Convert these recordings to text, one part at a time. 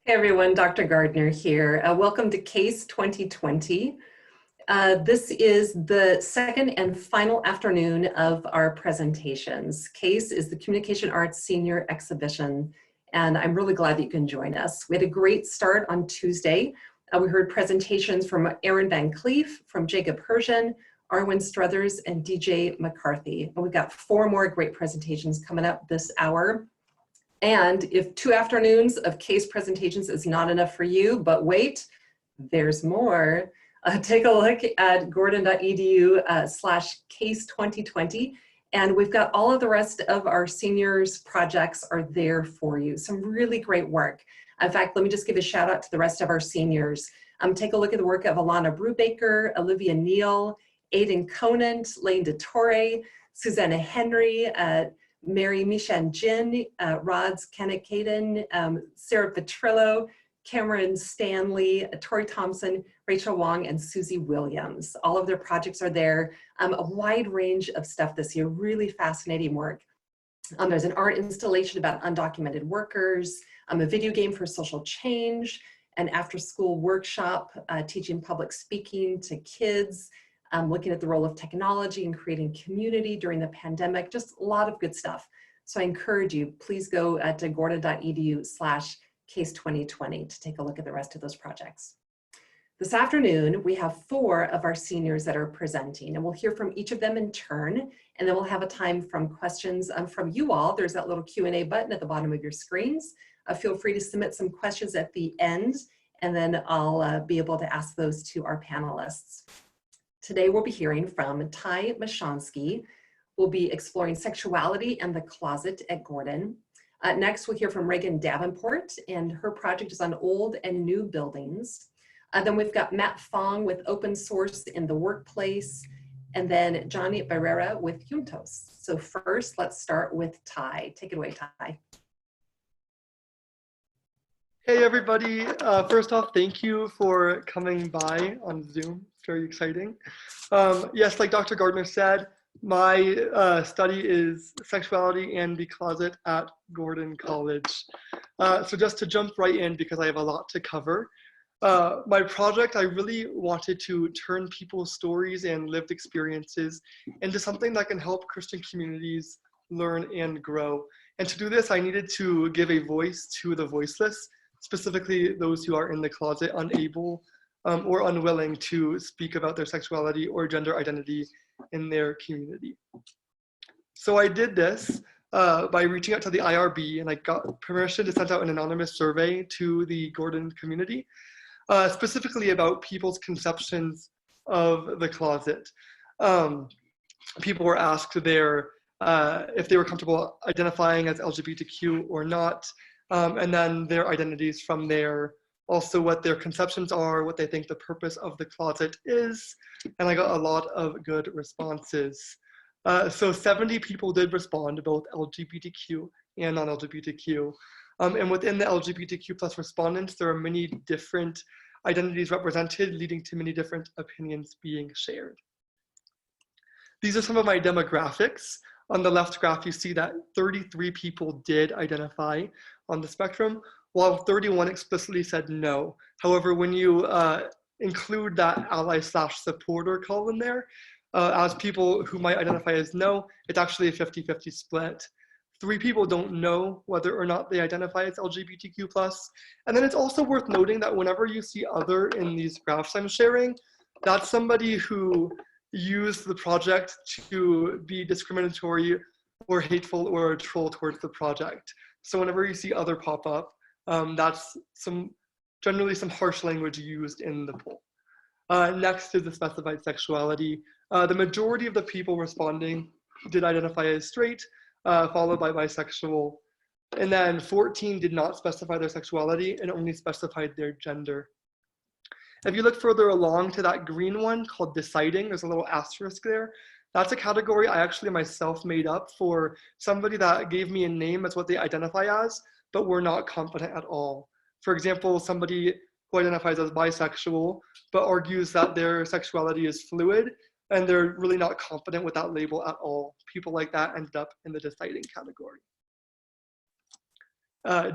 Hey everyone, Dr. Gardner here. Welcome to CASE 2020. This is the second and final afternoon of our presentations. CASE is the Communication Arts Senior Exhibition, and I'm really glad that you can join us. We had a great start on Tuesday. We heard presentations from Aaron Van Cleef, from Jacob Persian, Arwen Struthers, and DJ McCarthy. And we've got 4 more great presentations coming up this hour. And if 2 afternoons of CASE presentations is not enough for you, but wait, there's more. Take a look at gordon.edu/CASE 2020. And we've got all of the rest of our seniors projects are there for you. Some really great work. In fact, let me just give a shout out to the rest of our seniors. Take a look at the work of Alana Brubaker, Olivia Neal, Aidan Conant, Lane DeTore, Susanna Henry, Mary Mishan Jin, Rods Kenakaden, Sarah Petrillo, Cameron Stanley, Tori Thompson, Rachel Wong, and Susie Williams. All of their projects are there. A wide range of stuff this year, really fascinating work. There's an art installation about undocumented workers, a video game for social change, an after-school workshop teaching public speaking to kids, looking at the role of technology and creating community during the pandemic, just a lot of good stuff. So I encourage you, please go to gordon.edu/CASE 2020 to take a look at the rest of those projects. This afternoon, we have 4 of our seniors that are presenting, and we'll hear from each of them in turn, and then we'll have a time from questions from you all. There's that little Q&A button at the bottom of your screens. Feel free to submit some questions at the end, and then I'll be able to ask those to our panelists. Today we'll be hearing from Ty Mashansky. We'll be exploring sexuality and the closet at Gordon. Next we'll hear from Reagan Davenport, and her project is on old and new buildings. Then we've got Matt Fong with open source in the workplace, and then Johnny Barrera with Juntos. So first let's start with Ty. Take it away, Ty. Hey everybody, first off, thank you for coming by on Zoom. It's very exciting. Yes, like Dr. Gardner said, my study is sexuality and the closet at Gordon College. So just to jump right in, because I have a lot to cover, my project, I really wanted to turn people's stories and lived experiences into something that can help Christian communities learn and grow. And to do this, I needed to give a voice to the voiceless, specifically those who are in the closet, unable or unwilling to speak about their sexuality or gender identity in their community. So I did this by reaching out to the IRB, and I got permission to send out an anonymous survey to the Gordon community, specifically about people's conceptions of the closet. People were asked if they were comfortable identifying as LGBTQ or not, and then their identities from there, also what their conceptions are, what they think the purpose of the closet is, and I got a lot of good responses. So 70 people did respond, both LGBTQ and non-LGBTQ. And within the LGBTQ plus respondents, there are many different identities represented, leading to many different opinions being shared. These are some of my demographics. On the left graph, you see that 33 people did identify on the spectrum, while 31 explicitly said no. However, when you include that ally/supporter column there, as people who might identify as no, it's actually a 50-50 split. 3 people don't know whether or not they identify as LGBTQ+. And then it's also worth noting that whenever you see other in these graphs I'm sharing, that's somebody who used the project to be discriminatory or hateful or a troll towards the project. So whenever you see other pop up, that's generally some harsh language used in the poll. Next is the specified sexuality. The majority of the people responding did identify as straight, followed by bisexual. And then 14 did not specify their sexuality and only specified their gender. If you look further along to that green one called deciding, there's a little asterisk there. That's a category I actually myself made up for somebody that gave me a name as what they identify as, but were not confident at all. For example, somebody who identifies as bisexual, but argues that their sexuality is fluid, and they're really not confident with that label at all. People like that ended up in the deciding category.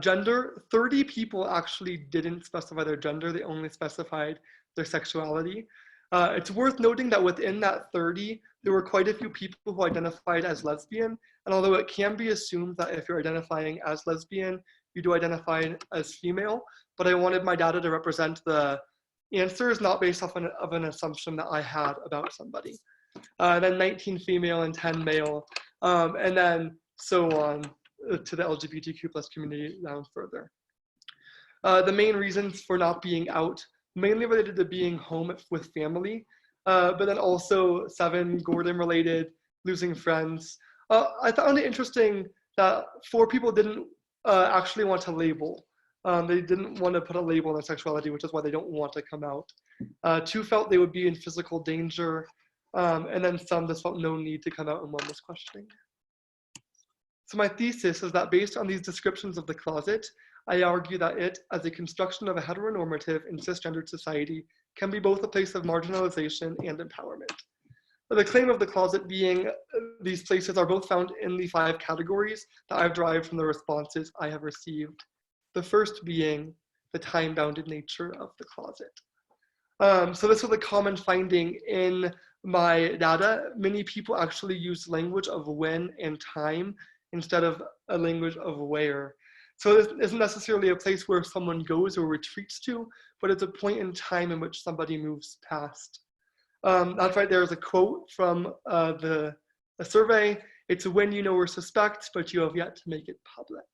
Gender, 30 people actually didn't specify their gender, they only specified their sexuality. It's worth noting that within that 30, there were quite a few people who identified as lesbian, and although it can be assumed that if you're identifying as lesbian, you do identify as female, but I wanted my data to represent the answers, not based off of an assumption that I had about somebody. Then 19 female and 10 male, and then so on to the LGBTQ plus community down further. The main reasons for not being out, mainly related to being home with family, but then also 7, Gordon related, losing friends. I found it interesting that 4 people didn't actually want to label. They didn't want to put a label on their sexuality, which is why they don't want to come out. 2 felt they would be in physical danger, and then some just felt no need to come out, and 1 was questioning. So my thesis is that based on these descriptions of the closet, I argue that it, as a construction of a heteronormative and cisgendered society, can be both a place of marginalization and empowerment. The claim of the closet being these places are both found in the 5 categories that I've derived from the responses I have received. The first being the time-bounded nature of the closet. So this was a common finding in my data. Many people actually use language of when and time instead of a language of where. So this isn't necessarily a place where someone goes or retreats to, but it's a point in time in which somebody moves past. That's right, there's a quote from a survey. It's when you know or suspect, but you have yet to make it public.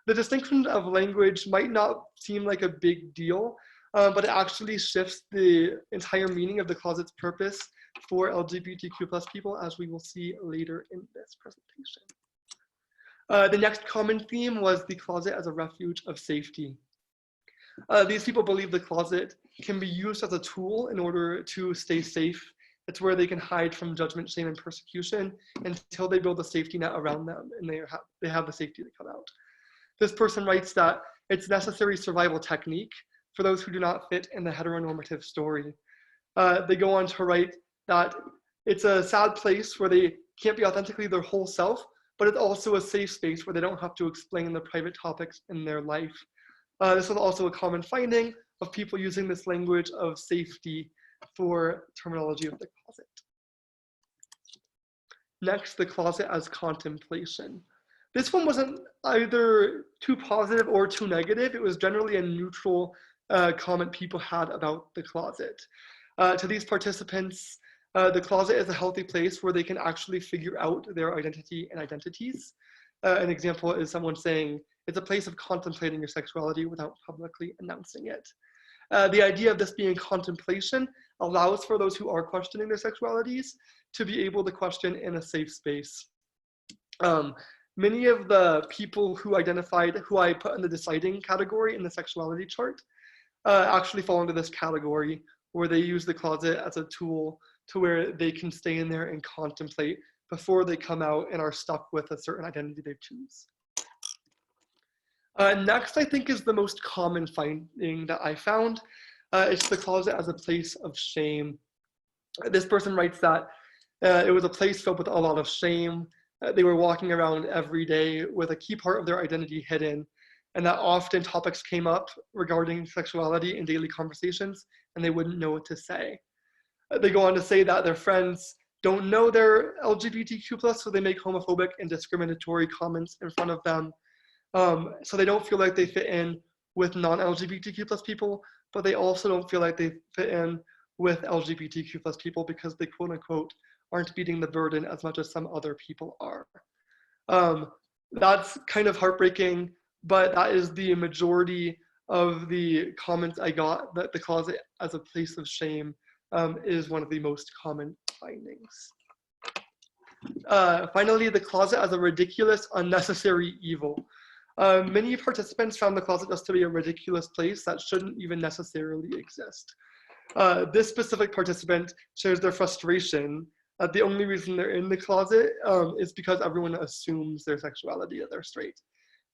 The distinction of language might not seem like a big deal, but it actually shifts the entire meaning of the closet's purpose for LGBTQ plus people, as we will see later in this presentation. The next common theme was the closet as a refuge of safety. These people believe the closet can be used as a tool in order to stay safe. It's where they can hide from judgment, shame, and persecution until they build a safety net around them and they have the safety to come out. This person writes that it's a necessary survival technique for those who do not fit in the heteronormative story. They go on to write that it's a sad place where they can't be authentically their whole self, but it's also a safe space where they don't have to explain the private topics in their life. This is also a common finding of people using this language of safety for terminology of the closet. Next, the closet as contemplation. This one wasn't either too positive or too negative. It was generally a neutral comment people had about the closet. To these participants, the closet is a healthy place where they can actually figure out their identity and identities. An example is someone saying, it's a place of contemplating your sexuality without publicly announcing it. The idea of this being contemplation allows for those who are questioning their sexualities to be able to question in a safe space. Many of the people who identified, who I put in the deciding category in the sexuality chart, actually fall into this category where they use the closet as a tool to where they can stay in there and contemplate before they come out and are stuck with a certain identity they choose. Next, I think, is the most common finding that I found. It's the closet as a place of shame. This person writes that it was a place filled with a lot of shame. They were walking around every day with a key part of their identity hidden, and that often topics came up regarding sexuality in daily conversations, and they wouldn't know what to say. They go on to say that their friends don't know they're LGBTQ+, so they make homophobic and discriminatory comments in front of them. So they don't feel like they fit in with non-LGBTQ+ people, but they also don't feel like they fit in with LGBTQ+ people because they quote unquote aren't beating the burden as much as some other people are. That's kind of heartbreaking, but that is the majority of the comments I got, that the closet as a place of shame is one of the most common findings. Finally, the closet as a ridiculous, unnecessary evil. Many participants found the closet just to be a ridiculous place that shouldn't even necessarily exist. This specific participant shares their frustration that the only reason they're in the closet is because everyone assumes their sexuality, that they're straight.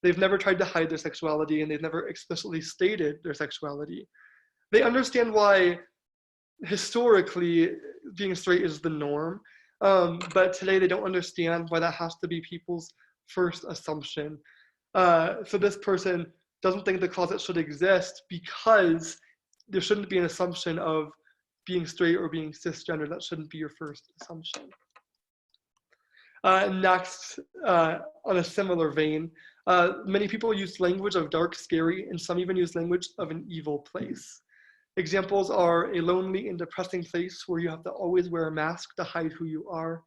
They've never tried to hide their sexuality, and they've never explicitly stated their sexuality. They understand why historically being straight is the norm, but today they don't understand why that has to be people's first assumption. So this person doesn't think the closet should exist because there shouldn't be an assumption of being straight or being cisgender. That shouldn't be your first assumption. Next, on a similar vein, many people use language of dark, scary, and some even use language of an evil place. Examples are a lonely and depressing place where you have to always wear a mask to hide who you are.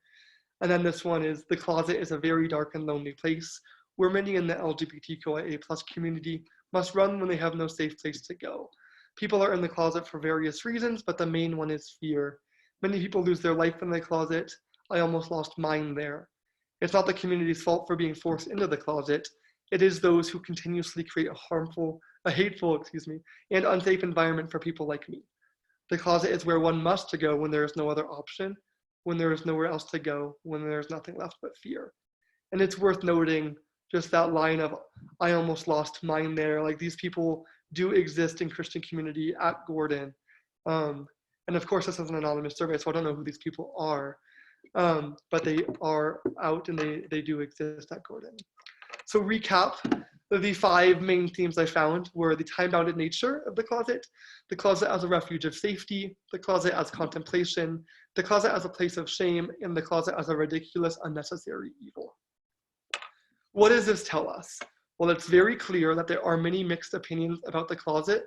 And then this one is the closet is a very dark and lonely place where many in the LGBTQIA+ community must run when they have no safe place to go. People are in the closet for various reasons, but the main one is fear. Many people lose their life in the closet. I almost lost mine there. It's not the community's fault for being forced into the closet. It is those who continuously create a hateful, and unsafe environment for people like me. The closet is where one must go when there is no other option, when there is nowhere else to go, when there's nothing left but fear. And it's worth noting just that line of, I almost lost mine there. Like, these people do exist in Christian community at Gordon. And of course, this is an anonymous survey, so I don't know who these people are, but they are out and they do exist at Gordon. So recap, the 5 main themes I found were the time-bounded nature of the closet as a refuge of safety, the closet as contemplation, the closet as a place of shame, and the closet as a ridiculous, unnecessary evil. What does this tell us? Well, it's very clear that there are many mixed opinions about the closet,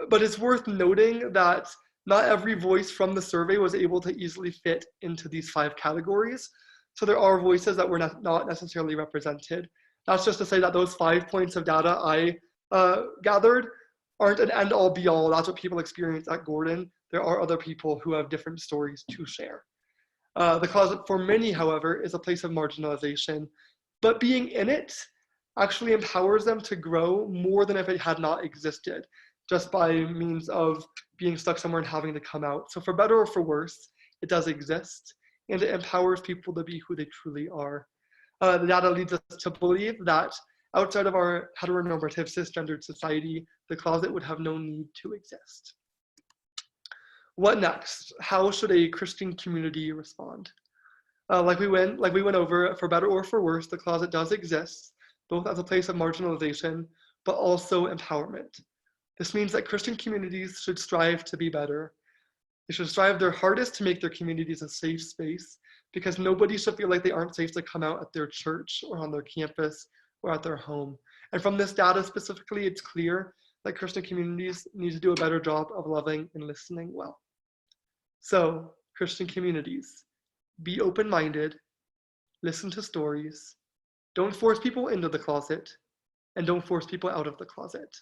but it's worth noting that not every voice from the survey was able to easily fit into these 5 categories. So there are voices that were not necessarily represented. That's just to say that those 5 points of data I gathered aren't an end-all be-all. That's what people experience at Gordon. There are other people who have different stories to share. The closet for many, however, is a place of marginalization, but being in it actually empowers them to grow more than if it had not existed, just by means of being stuck somewhere and having to come out. So for better or for worse, it does exist, and it empowers people to be who they truly are. The data leads us to believe that outside of our heteronormative cisgendered society, the closet would have no need to exist. What next? How should a Christian community respond? Like we went over, for better or for worse, the closet does exist, both as a place of marginalization, but also empowerment. This means that Christian communities should strive to be better. They should strive their hardest to make their communities a safe space, because nobody should feel like they aren't safe to come out at their church or on their campus or at their home. And from this data specifically, it's clear that Christian communities need to do a better job of loving and listening well. So, Christian communities, be open-minded, listen to stories, don't force people into the closet, and don't force people out of the closet.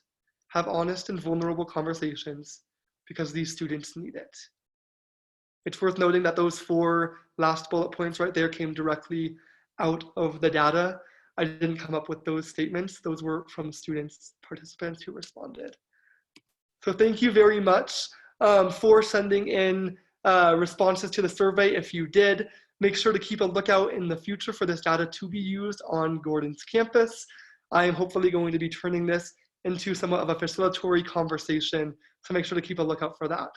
Have honest and vulnerable conversations, because these students need it. It's worth noting that those 4 last bullet points right there came directly out of the data. I didn't come up with those statements. Those were from students, participants who responded. So thank you very much for sending in responses to the survey. If you did, make sure to keep a lookout in the future for this data to be used on Gordon's campus. I am hopefully going to be turning this into somewhat of a facilitatory conversation, so make sure to keep a lookout for that.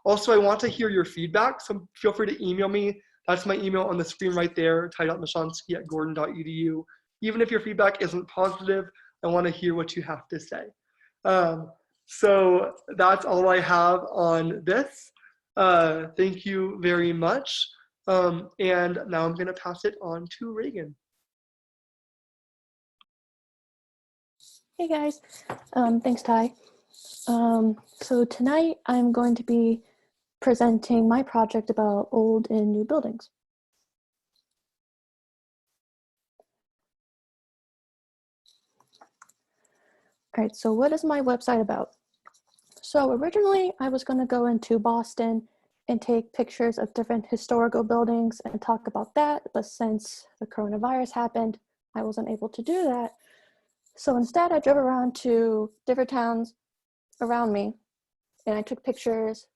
Also, I want to hear your feedback, so feel free to email me. That's my email on the screen right there, ty.mashonsky@gordon.edu. Even if your feedback isn't positive, I want to hear what you have to say. So that's all I have on this. Thank you very much. And now I'm going to pass it on to Reagan. Hey guys, thanks Ty. So tonight I'm going to be presenting my project about old and new buildings. All right, so what is my website about? So originally I was going to go into Boston and take pictures of different historical buildings and talk about that, but since the coronavirus happened, I wasn't able to do that. So instead I drove around to different towns around me and I took pictures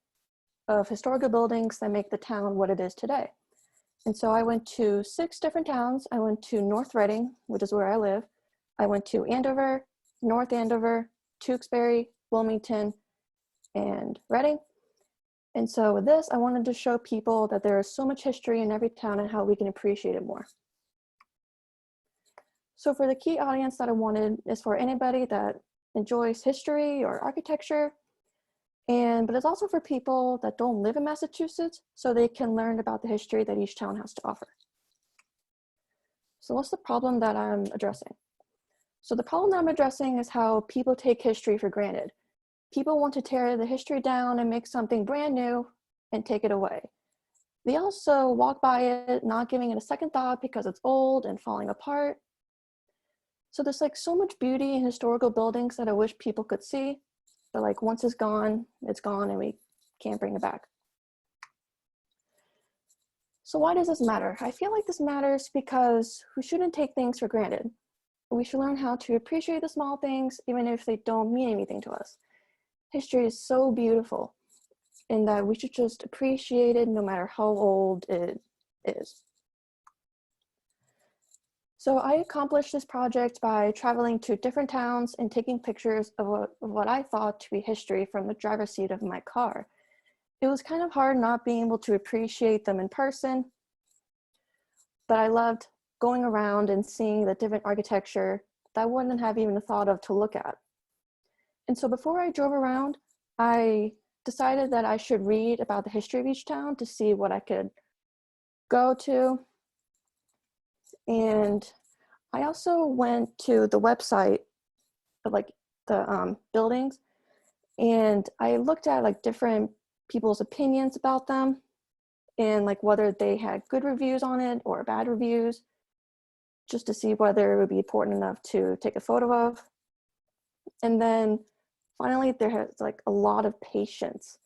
of historical buildings that make the town what it is today. And so I went to 6 different towns. I went to North Reading, which is where I live. I went to Andover, North Andover, Tewksbury, Wilmington, and Reading. And so with this, I wanted to show people that there is so much history in every town and how we can appreciate it more. So for the key audience that I wanted is for anybody that enjoys history or architecture, but it's also for people that don't live in Massachusetts, so they can learn about the history that each town has to offer. So what's the problem that I'm addressing? So the problem that I'm addressing is how people take history for granted. People want to tear the history down and make something brand new and take it away. They also walk by it, not giving it a second thought because it's old and falling apart. So there's like so much beauty in historical buildings that I wish people could see, but like once it's gone and we can't bring it back. So why does this matter? I feel like this matters because we shouldn't take things for granted. We should learn how to appreciate the small things, even if they don't mean anything to us. History is so beautiful in that we should just appreciate it no matter how old it is. So I accomplished this project by traveling to different towns and taking pictures of what I thought to be history from the driver's seat of my car. It was kind of hard not being able to appreciate them in person, but I loved going around and seeing the different architecture that I wouldn't have even thought of to look at. And so before I drove around, I decided that I should read about the history of each town to see what I could go to. And I also went to the website of like the buildings, and I looked at like different people's opinions about them and like whether they had good reviews on it or bad reviews, just to see whether it would be important enough to take a photo of. And then finally, there has like a lot of patience.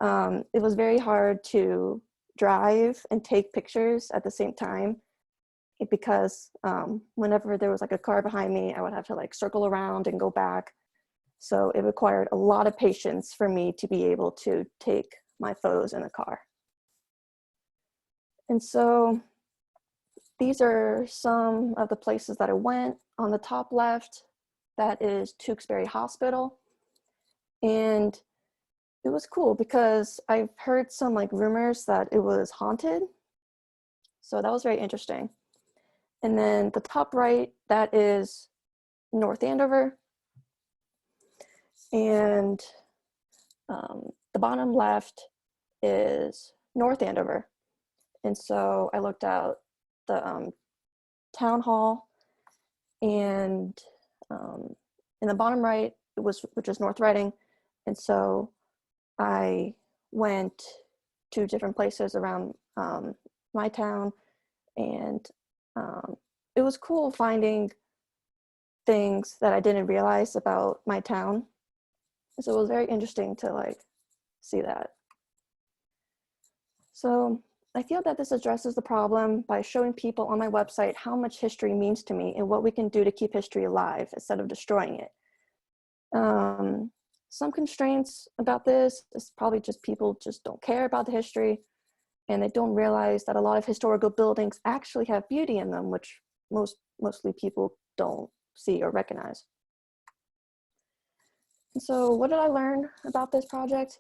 It was very hard to drive and take pictures at the same time because whenever there was like a car behind me, I would have to like circle around and go back. So it required a lot of patience for me to be able to take my photos in the car. And so these are some of the places that I went. On the top left, that is Tewksbury Hospital. And it was cool because I've heard some like rumors that it was haunted. So that was very interesting. And then the top right, that is North Andover. And the bottom left is North Andover. And so I looked out the town hall, and in the bottom right, which is North Reading. And so I went to different places around my town, and it was cool finding things that I didn't realize about my town. So it was very interesting to like see that. So I feel that this addresses the problem by showing people on my website how much history means to me and what we can do to keep history alive instead of destroying it. Some constraints about this is probably just people just don't care about the history, and they don't realize that a lot of historical buildings actually have beauty in them, which mostly people don't see or recognize. And so what did I learn about this project?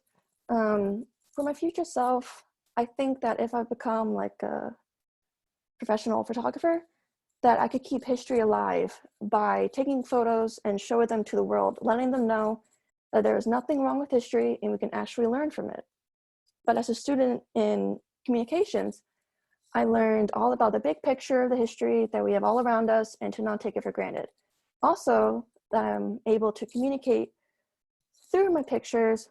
For my future self, I think that if I become like a professional photographer, that I could keep history alive by taking photos and showing them to the world, letting them know that there is nothing wrong with history and we can actually learn from it. But as a student in communications, I learned all about the big picture of the history that we have all around us and to not take it for granted. Also, that I'm able to communicate through my pictures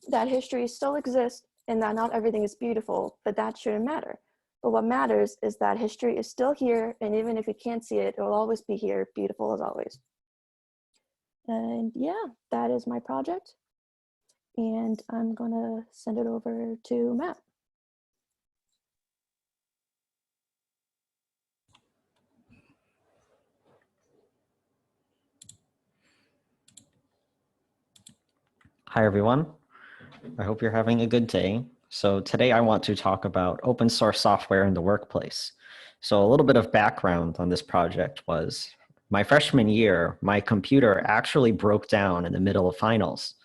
that history still exists and that not everything is beautiful, but that shouldn't matter. But what matters is that history is still here, and even if you can't see it, it will always be here, beautiful as always. And yeah, that is my project. And I'm gonna send it over to Matt. Hi, everyone. I hope you're having a good day. So today I want to talk about open source software in the workplace. So a little bit of background on this project was my freshman year, my computer actually broke down in the middle of finals.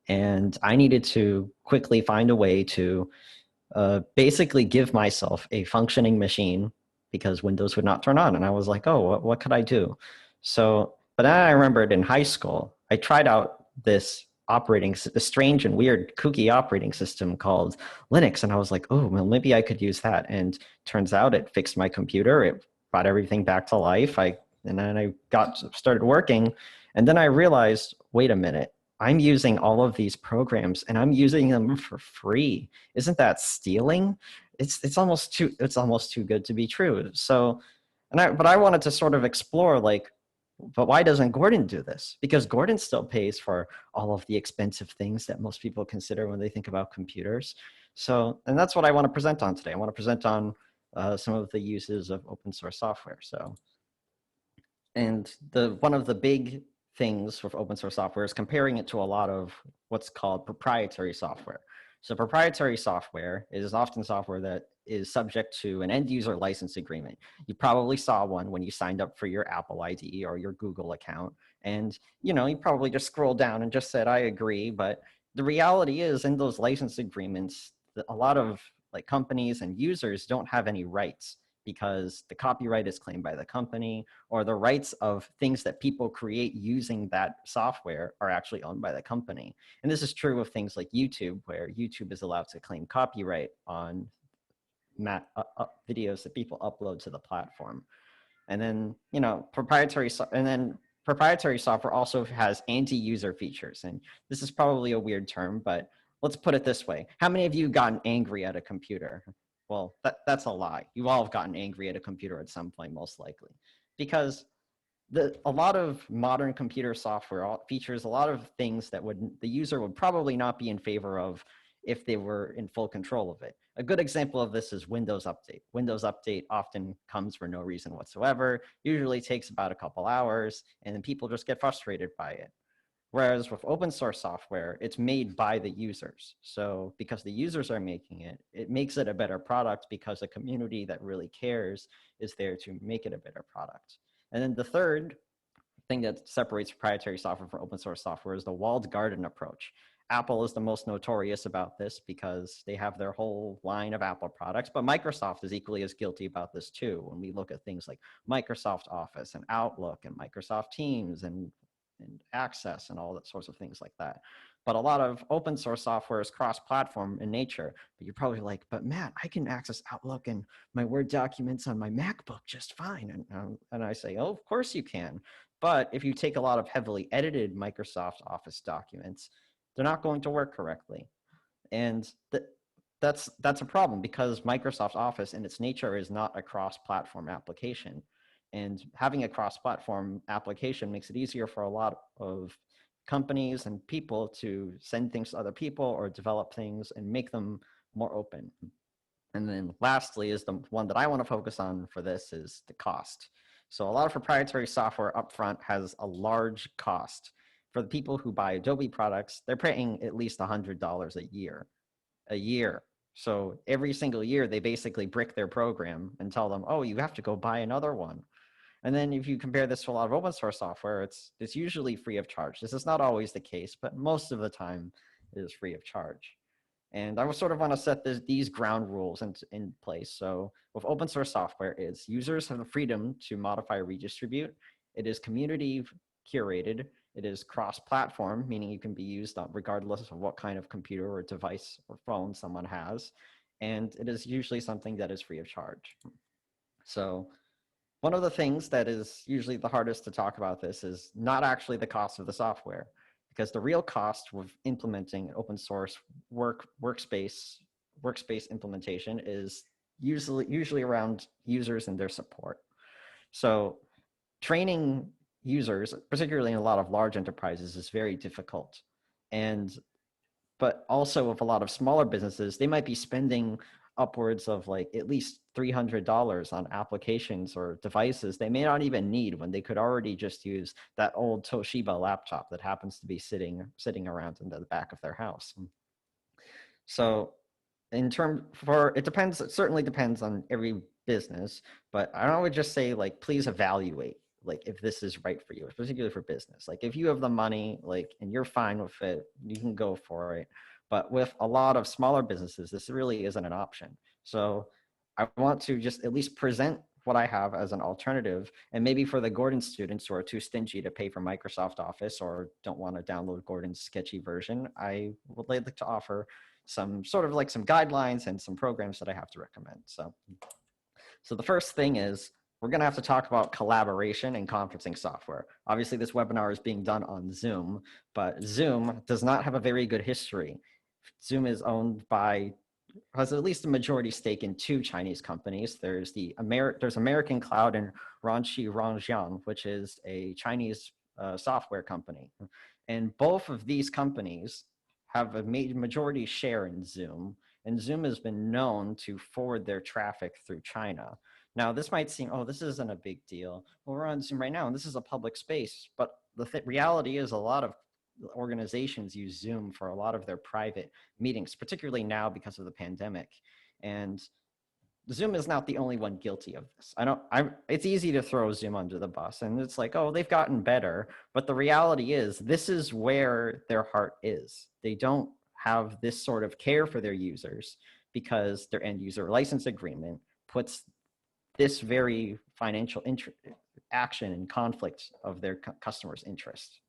And I needed to quickly find a way to basically give myself a functioning machine because Windows would not turn on. And I was like, oh, what could I do? So, but then I remembered in high school, I tried out this strange and weird kooky operating system called Linux. And I was like, oh, well, maybe I could use that. And turns out it fixed my computer. It brought everything back to life. And then I started working. And then I realized, wait a minute, I'm using all of these programs and I'm using them for free. Isn't that stealing? It's almost too good to be true. So, but I wanted to sort of explore, like, but why doesn't Gordon do this? Because Gordon still pays for all of the expensive things that most people consider when they think about computers. So, and that's what I want to present on today. I want to present on some of the uses of open source software. So, and one of the big things with open source software is comparing it to a lot of what's called proprietary software. So proprietary software is often software that is subject to an end user license agreement. You probably saw one when you signed up for your Apple ID or your Google account. And you probably just scrolled down and just said, I agree. But the reality is, in those license agreements, a lot of like companies and users don't have any rights, because the copyright is claimed by the company, or the rights of things that people create using that software are actually owned by the company. And this is true of things like YouTube, where YouTube is allowed to claim copyright on videos that people upload to the platform. And then, proprietary software also has anti-user features. And this is probably a weird term, but let's put it this way. How many of you gotten angry at a computer? Well, that's a lie. You all have gotten angry at a computer at some point, most likely, because a lot of modern computer software features a lot of things that the user would probably not be in favor of if they were in full control of it. A good example of this is Windows Update. Windows Update often comes for no reason whatsoever, usually takes about a couple hours, and then people just get frustrated by it. Whereas with open source software, it's made by the users. So because the users are making it, it makes it a better product, because a community that really cares is there to make it a better product. And then the third thing that separates proprietary software from open source software is the walled garden approach. Apple is the most notorious about this because they have their whole line of Apple products, but Microsoft is equally as guilty about this too. When we look at things like Microsoft Office and Outlook and Microsoft Teams and Access and all that sorts of things like that. But a lot of open source software is cross-platform in nature. But you're probably like, but Matt, I can access Outlook and my Word documents on my MacBook just fine. And I say, oh, of course you can. But if you take a lot of heavily edited Microsoft Office documents, they're not going to work correctly. And that's a problem, because Microsoft Office in its nature is not a cross-platform application. And having a cross-platform application makes it easier for a lot of companies and people to send things to other people or develop things and make them more open. And then lastly is the one that I want to focus on for this, is the cost. So a lot of proprietary software upfront has a large cost. For the people who buy Adobe products, they're paying at least $100 a year. So every single year, they basically brick their program and tell them, oh, you have to go buy another one. And then if you compare this to a lot of open source software, it's usually free of charge. This is not always the case, but most of the time it is free of charge. And I would sort of want to set these ground rules in place. So with open source software, is users have the freedom to modify or redistribute. It is community curated. It is cross-platform, meaning you can be used regardless of what kind of computer or device or phone someone has. And it is usually something that is free of charge. So one of the things that is usually the hardest to talk about this is not actually the cost of the software, because the real cost of implementing open source workspace implementation is usually around users and their support. So training users, particularly in a lot of large enterprises, is very difficult. But also with a lot of smaller businesses, they might be spending upwards of like at least $300 on applications or devices they may not even need, when they could already just use that old Toshiba laptop that happens to be sitting around in the back of their house. So it certainly depends on every business, but I would just say, like, please evaluate, like, if this is right for you, particularly for business. Like, if you have the money, like, and you're fine with it, you can go for it. But with a lot of smaller businesses, this really isn't an option. So I want to just at least present what I have as an alternative, and maybe for the Gordon students who are too stingy to pay for Microsoft Office or don't want to download Gordon's sketchy version, I would like to offer some sort of like some guidelines and some programs that I have to recommend. So the first thing is we're going to have to talk about collaboration and conferencing software. Obviously, this webinar is being done on Zoom, but Zoom does not have a very good history. Zoom is owned by, has at least a majority stake in two Chinese companies. There's there's American Cloud and Ruanshi, which is a Chinese software company. And both of these companies have a majority share in Zoom, and Zoom has been known to forward their traffic through China. Now, this might seem, oh, this isn't a big deal. Well, we're on Zoom right now, and this is a public space, but the reality is a lot of organizations use Zoom for a lot of their private meetings, particularly now because of the pandemic. And Zoom is not the only one guilty of this. It's easy to throw Zoom under the bus, and it's like, oh, they've gotten better. But the reality is, this is where their heart is. They don't have this sort of care for their users because their end user license agreement puts this very financial action in conflict of their customers' interest.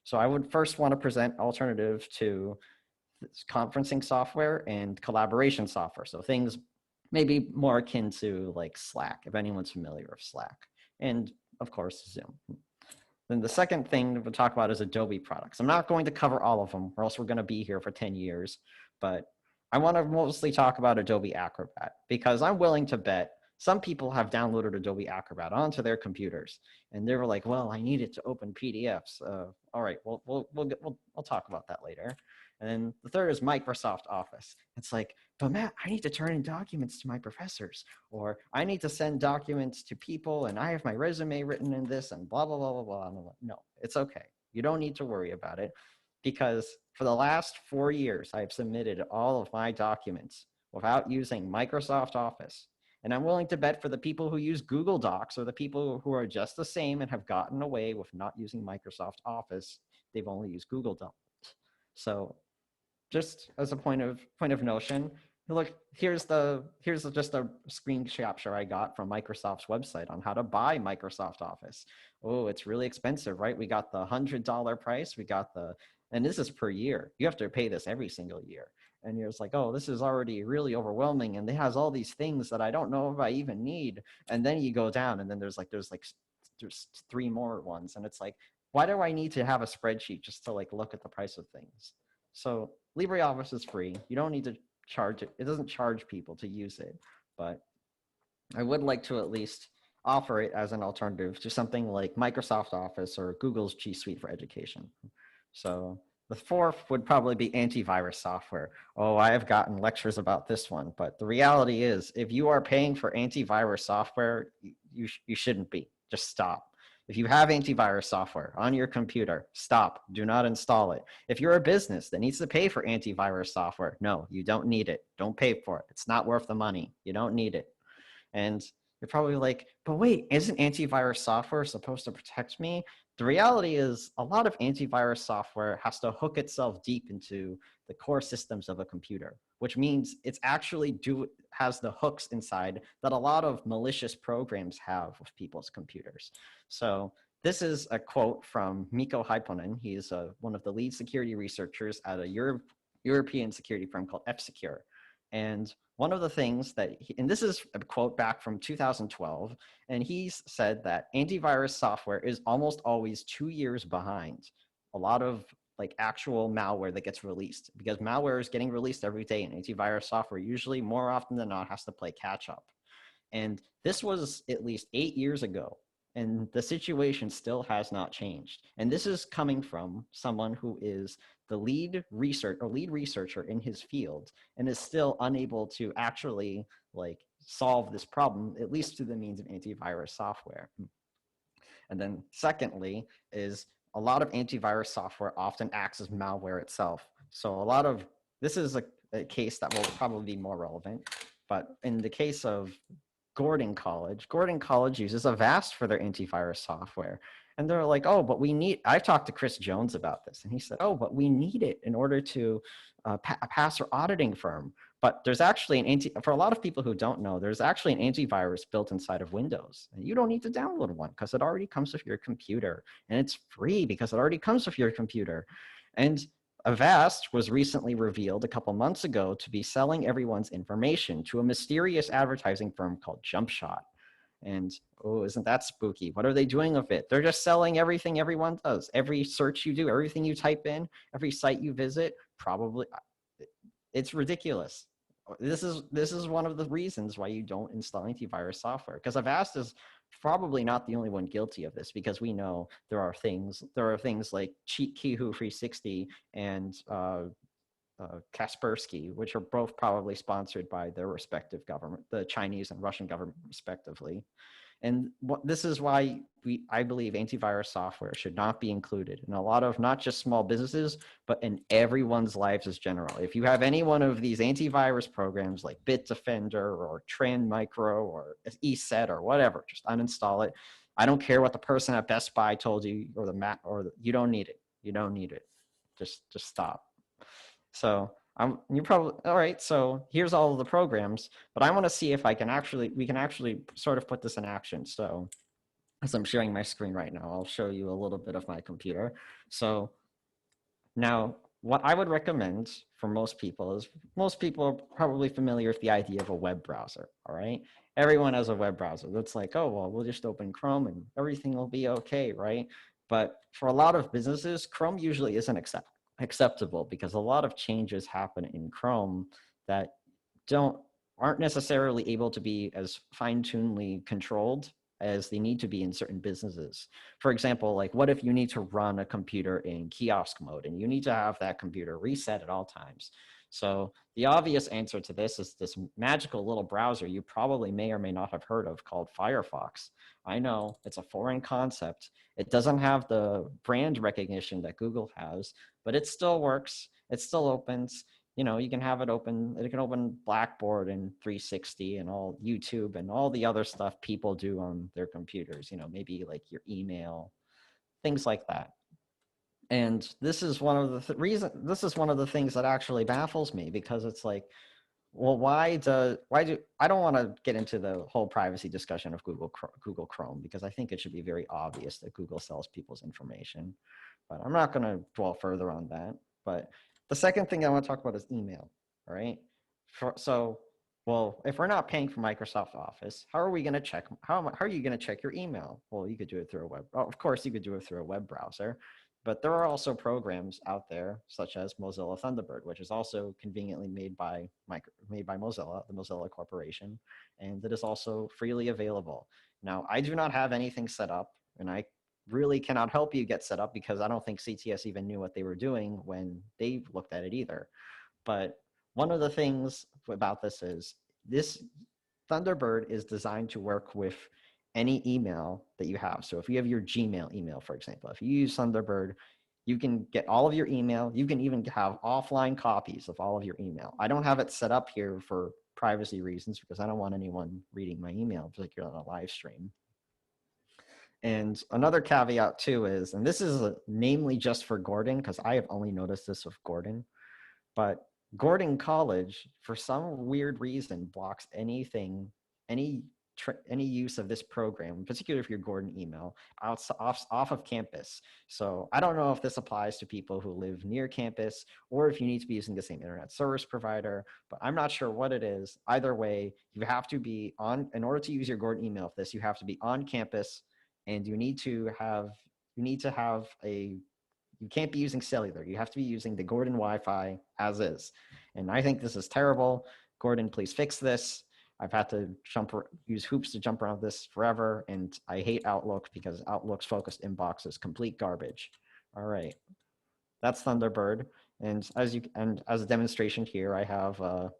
So I would first want to present alternative to conferencing software and collaboration software. So things maybe more akin to like Slack, if anyone's familiar with Slack, and of course Zoom. Then the second thing we'll talk about is Adobe products. I'm not going to cover all of them, or else we're going to be here for 10 years, but I want to mostly talk about Adobe Acrobat because I'm willing to bet some people have downloaded Adobe Acrobat onto their computers, and they were like, well, I need it to open PDFs. All right, we'll talk about that later. And then the third is Microsoft Office. It's like, but Matt, I need to turn in documents to my professors, or I need to send documents to people, and I have my resume written in this, and blah, blah, blah, blah, blah. No, it's okay. You don't need to worry about it, because for the last 4 years, I've submitted all of my documents without using Microsoft Office. And I'm willing to bet for the people who use Google Docs or the people who are just the same and have gotten away with not using Microsoft Office, they've only used Google Docs. So just as a point of notion, look, here's just a screen capture I got from Microsoft's website on how to buy Microsoft Office. Oh, it's really expensive, right? We got the $100 price. We got and this is per year. You have to pay this every single year. And you're just like, oh, this is already really overwhelming. And it has all these things that I don't know if I even need. And then you go down and then there's 3 more ones. And it's like, why do I need to have a spreadsheet just to like look at the price of things? So LibreOffice is free. You don't need to charge it. It doesn't charge people to use it, but I would like to at least offer it as an alternative to something like Microsoft Office or Google's G Suite for Education. So the fourth would probably be antivirus software. Oh, I have gotten lectures about this one, but the reality is if you are paying for antivirus software, you shouldn't be. Just stop. If you have antivirus software on your computer, stop. Do not install it. If you're a business that needs to pay for antivirus software, no, you don't need it. Don't pay for it. It's not worth the money. You don't need it. And you're probably like, but wait, isn't antivirus software supposed to protect me? The reality is a lot of antivirus software has to hook itself deep into the core systems of a computer, which means it's actually has the hooks inside that a lot of malicious programs have with people's computers. So this is a quote from Mikko Hyppönen. He's one of the lead security researchers at a European security firm called F-Secure. And one of the things that, and this is a quote back from 2012, and he's said that antivirus software is almost always 2 years behind a lot of like actual malware that gets released, because malware is getting released every day, and antivirus software usually more often than not has to play catch up. And this was at least 8 years ago, and the situation still has not changed. And this is coming from someone who is the lead researcher in his field and is still unable to actually like solve this problem, at least through the means of antivirus software. And then secondly is a lot of antivirus software often acts as malware itself. So this is a case that will probably be more relevant, but in the case of Gordon College uses Avast for their antivirus software. And they're like, oh, but I've talked to Chris Jones about this. And he said, oh, but we need it in order to pass our auditing firm. But there's actually for a lot of people who don't know, there's actually an antivirus built inside of Windows. And you don't need to download one because it already comes with your computer. And it's free because it already comes with your computer. And Avast was recently revealed a couple months ago to be selling everyone's information to a mysterious advertising firm called JumpShot. And oh, isn't that spooky? What are they doing with it? They're just selling everything everyone does. Every search you do, everything you type in, every site you visit, probably, it's ridiculous. This is one of the reasons why you don't install antivirus software, because Avast is probably not the only one guilty of this, because we know there are things like Kihu 360 and Kaspersky, which are both probably sponsored by their respective government, the Chinese and Russian government respectively. And this is why I believe antivirus software should not be included in a lot of not just small businesses, but in everyone's lives as general. If you have any one of these antivirus programs like Bitdefender or Trend Micro or ESET or whatever, just uninstall it. I don't care what the person at Best Buy told you, or you don't need it. You don't need it. Just stop. So you're probably all right. So here's all of the programs, but I want to see if we can actually sort of put this in action. So as I'm sharing my screen right now, I'll show you a little bit of my computer. So now what I would recommend for most people is, most people are probably familiar with the idea of a web browser. All right. Everyone has a web browser. That's like, oh, well, we'll just open Chrome and everything will be okay. Right. But for a lot of businesses, Chrome usually isn't acceptable because a lot of changes happen in Chrome that aren't necessarily able to be as fine-tunedly controlled as they need to be in certain businesses. For example, like what if you need to run a computer in kiosk mode and you need to have that computer reset at all times? So the obvious answer to this is this magical little browser you probably may or may not have heard of called Firefox. I know it's a foreign concept. It doesn't have the brand recognition that Google has, but it still works. It still opens. You know, you can have it open. It can open Blackboard and 360 and all YouTube and all the other stuff people do on their computers. You know, maybe like your email, things like that. And this is one of the this is one of the things that actually baffles me, because it's like, well, why do I don't want to get into the whole privacy discussion of Google Chrome, because I think it should be very obvious that Google sells people's information, but I'm not going to dwell further on that. But the second thing I want to talk about is email. All right. Well, if we're not paying for Microsoft Office, how are we going to check? How are you going to check your email? Well, you could do it through a web. Oh, of course, you could do it through a web browser. But there are also programs out there, such as Mozilla Thunderbird, which is also conveniently made by Mozilla, the Mozilla Corporation, and it is also freely available. Now, I do not have anything set up, and I really cannot help you get set up because I don't think CTS even knew what they were doing when they looked at it either. But one of the things about this is this Thunderbird is designed to work with any email that you have. So if you have your Gmail email, for example, if you use Thunderbird, you can get all of your email. You can even have offline copies of all of your email. I don't have it set up here for privacy reasons because I don't want anyone reading my email, particularly on a live stream. And another caveat too is, and this is namely just for Gordon, because I have only noticed this with Gordon, but Gordon College, for some weird reason, blocks any use of this program, particularly if you're Gordon email, off of campus. So I don't know if this applies to people who live near campus or if you need to be using the same internet service provider, but I'm not sure what it is. Either way, you have to be in order to use your Gordon email for this, you have to be on campus, and you can't be using cellular. You have to be using the Gordon Wi-Fi as is. And I think this is terrible. Gordon, please fix this. I've had to use hoops to jump around this forever, and I hate Outlook because Outlook's focused inbox is complete garbage. All right, that's Thunderbird, and as a demonstration here, I have an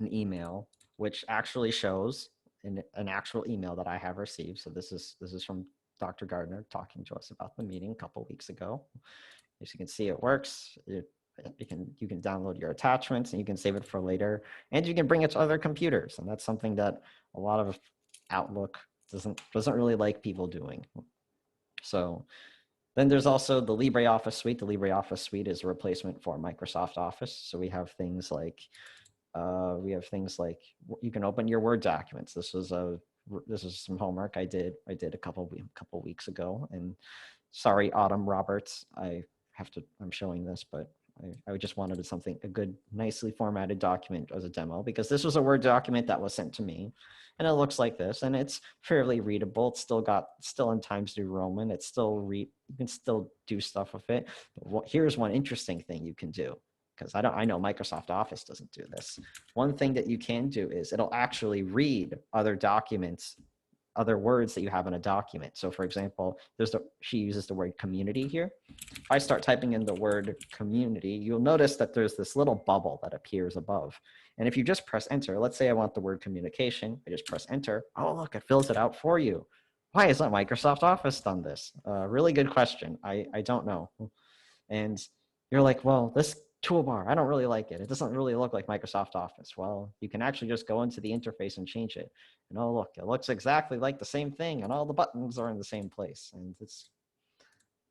email which actually shows an actual email that I have received. So this is from Dr. Gardner talking to us about the meeting a couple weeks ago. As you can see, it works. You can download your attachments and you can save it for later, and you can bring it to other computers, and that's something that a lot of Outlook doesn't really like people doing. So then there's also the LibreOffice suite. The LibreOffice suite is a replacement for Microsoft Office. So we have things like We have things like you can open your Word documents. This is some homework I did a couple weeks ago. And sorry, Autumn Roberts, I'm showing this, but I just wanted something, a good, nicely formatted document as a demo, because this was a Word document that was sent to me, and it looks like this, and it's fairly readable. It's still in Times New Roman. It's still you can still do stuff with it. But here's one interesting thing you can do, because I know Microsoft Office doesn't do this. One thing that you can do is it'll actually read other documents, other words that you have in a document. So for example, she uses the word community here. If I start typing in the word community, you'll notice that there's this little bubble that appears above. And if you just press enter, let's say I want the word communication, I just press enter. Oh, look, it fills it out for you. Why hasn't Microsoft Office done this? Really good question. I don't know. And you're like, well, this toolbar, I don't really like it. It doesn't really look like Microsoft Office. Well, you can actually just go into the interface and change it. And oh, look, it looks exactly like the same thing, and all the buttons are in the same place. And it's,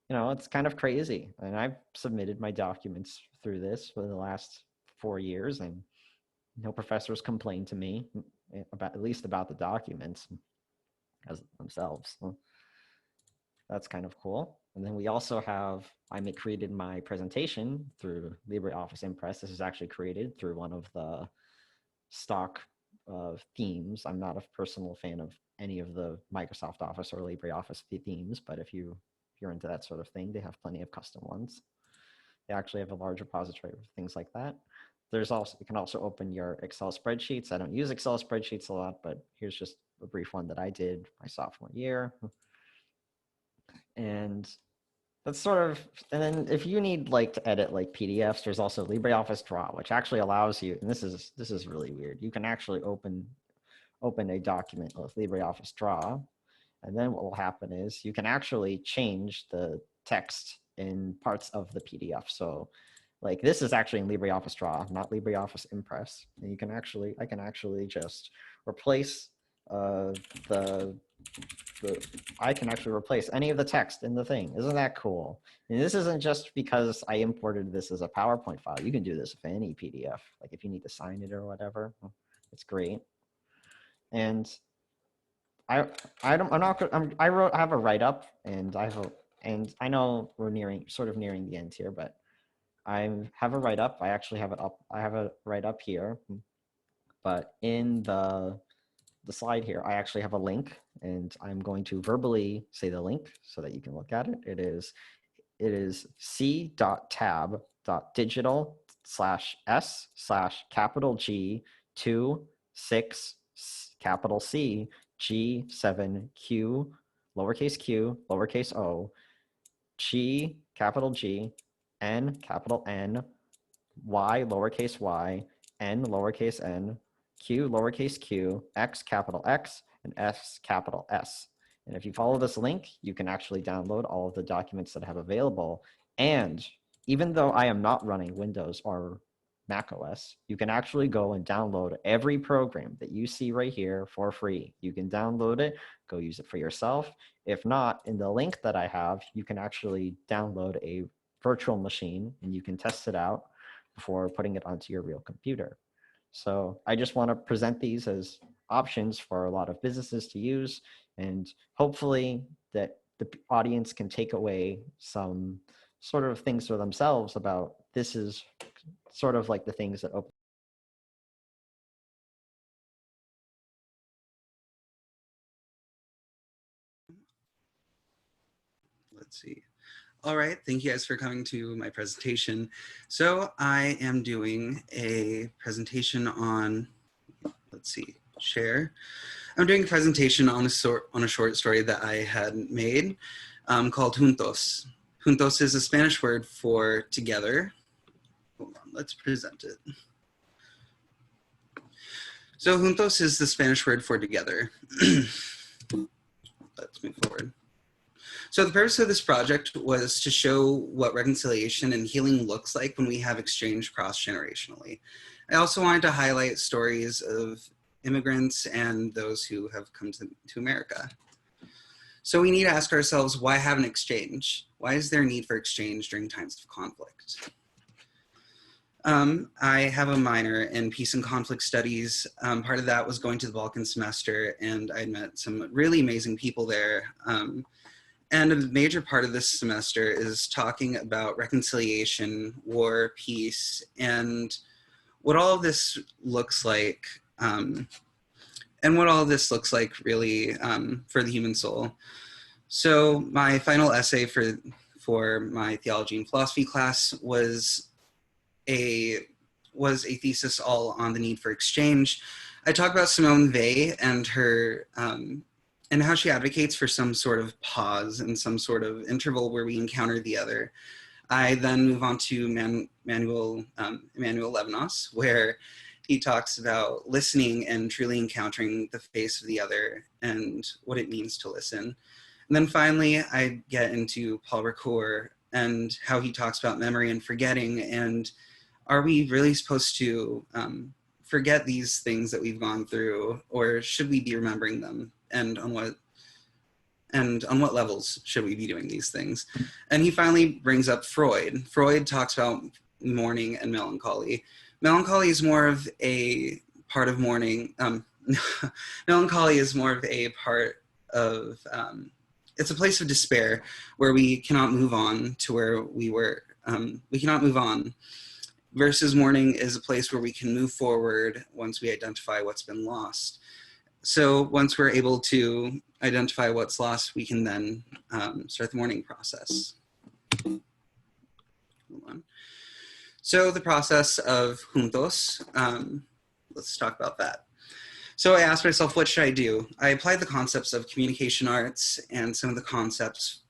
it's kind of crazy. And I've submitted my documents through this for the last 4 years, and no professors complained to me at least about the documents as themselves. So that's kind of cool. And then we also have, created my presentation through LibreOffice Impress. This is actually created through one of the stock themes. I'm not a personal fan of any of the Microsoft Office or LibreOffice themes, but if you're into that sort of thing, they have plenty of custom ones. They actually have a large repository of things like that. You can also open your Excel spreadsheets. I don't use Excel spreadsheets a lot, but here's just a brief one that I did my sophomore year. And that's sort of, and then if you need to edit PDFs, there's also LibreOffice Draw, which actually allows you, and this is really weird. You can actually open a document with LibreOffice Draw, and then what will happen is you can actually change the text in parts of the PDF. So this is actually in LibreOffice Draw, not LibreOffice Impress. And I can actually just replace I can actually replace any of the text in the thing. Isn't that cool? And this isn't just because I imported this as a PowerPoint file. You can do this with any PDF. If you need to sign it or whatever, it's great. And I have a write-up, and I know we're nearing the end here, but I have a write-up. I actually have it up. I have a write-up here, but in the slide here, I actually have a link, and I'm going to verbally say the link so that you can look at it. It is c.tab.digital/s/G2 6 G7 lowercase q lowercase o G capital G N capital N Y lowercase y N lowercase n Q lowercase q, X capital X, and S capital S. And if you follow this link, you can actually download all of the documents that I have available. And even though I am not running Windows or Mac OS, you can actually go and download every program that you see right here for free. You can download it, go use it for yourself. If not, in the link that I have, you can actually download a virtual machine, and you can test it out before putting it onto your real computer. So I just want to present these as options for a lot of businesses to use, and hopefully that the audience can take away some sort of things for themselves about this is sort of the things that open. Let's see. All right, thank you guys for coming to my presentation. So I am doing a presentation on, let's see, share. I'm doing a presentation on a short story that I had made called Juntos. Juntos is a Spanish word for together. Hold on, let's present it. So Juntos is the Spanish word for together. Let's move forward. So the purpose of this project was to show what reconciliation and healing looks like when we have exchange cross-generationally. I also wanted to highlight stories of immigrants and those who have come to America. So we need to ask ourselves, why have an exchange? Why is there a need for exchange during times of conflict? I have a minor in peace and conflict studies. Part of that was going to the Balkan semester, and I met some really amazing people there. And a major part of this semester is talking about reconciliation, war, peace, and what all of this looks like, really for the human soul. So my final essay for my theology and philosophy class was a thesis all on the need for exchange. I talk about Simone Weil and her and how she advocates for some sort of pause and some sort of interval where we encounter the other. I then move on to Emmanuel Levinas, where he talks about listening and truly encountering the face of the other and what it means to listen. And then finally, I get into Paul Ricoeur and how he talks about memory and forgetting, and are we really supposed to forget these things that we've gone through, or should we be remembering them? And on what levels should we be doing these things? And he finally brings up Freud. Freud talks about mourning and melancholy. Melancholy is more of a part of mourning. Melancholy is more of a part of, it's a place of despair where we cannot move on to where we were. We cannot move on. Versus mourning is a place where we can move forward once we identify what's been lost. So once we're able to identify what's lost, we can then start the mourning process. Hold on. So the process of juntos, let's talk about that. So I asked myself, what should I do? I applied the concepts of communication arts and some of the concepts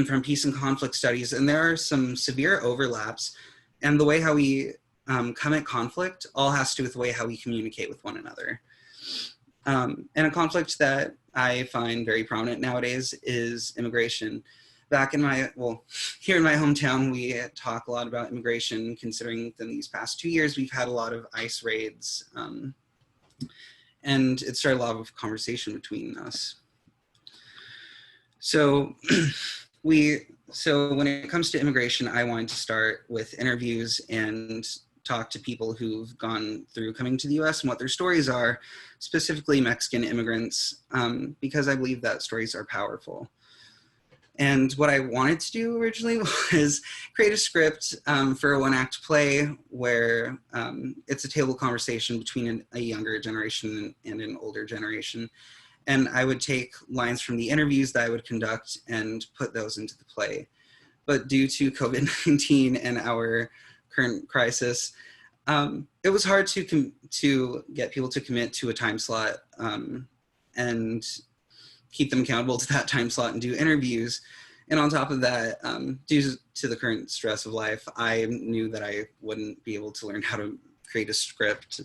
from peace and conflict studies, and there are some severe overlaps. And the way how we come at conflict all has to do with the way how we communicate with one another. And a conflict that I find very prominent nowadays is immigration. Here in my hometown, we talk a lot about immigration, considering that in these past 2 years, we've had a lot of ICE raids. And it started a lot of conversation between us. So when it comes to immigration, I wanted to start with interviews and talk to people who've gone through coming to the US and what their stories are, specifically Mexican immigrants, because I believe that stories are powerful. And what I wanted to do originally was create a script for a one-act play where it's a table conversation between a younger generation and an older generation. And I would take lines from the interviews that I would conduct and put those into the play. But due to COVID-19 and our current crisis, it was hard to get people to commit to a time slot and keep them accountable to that time slot and do interviews. And on top of that, due to the current stress of life, I knew that I wouldn't be able to learn how to create a script.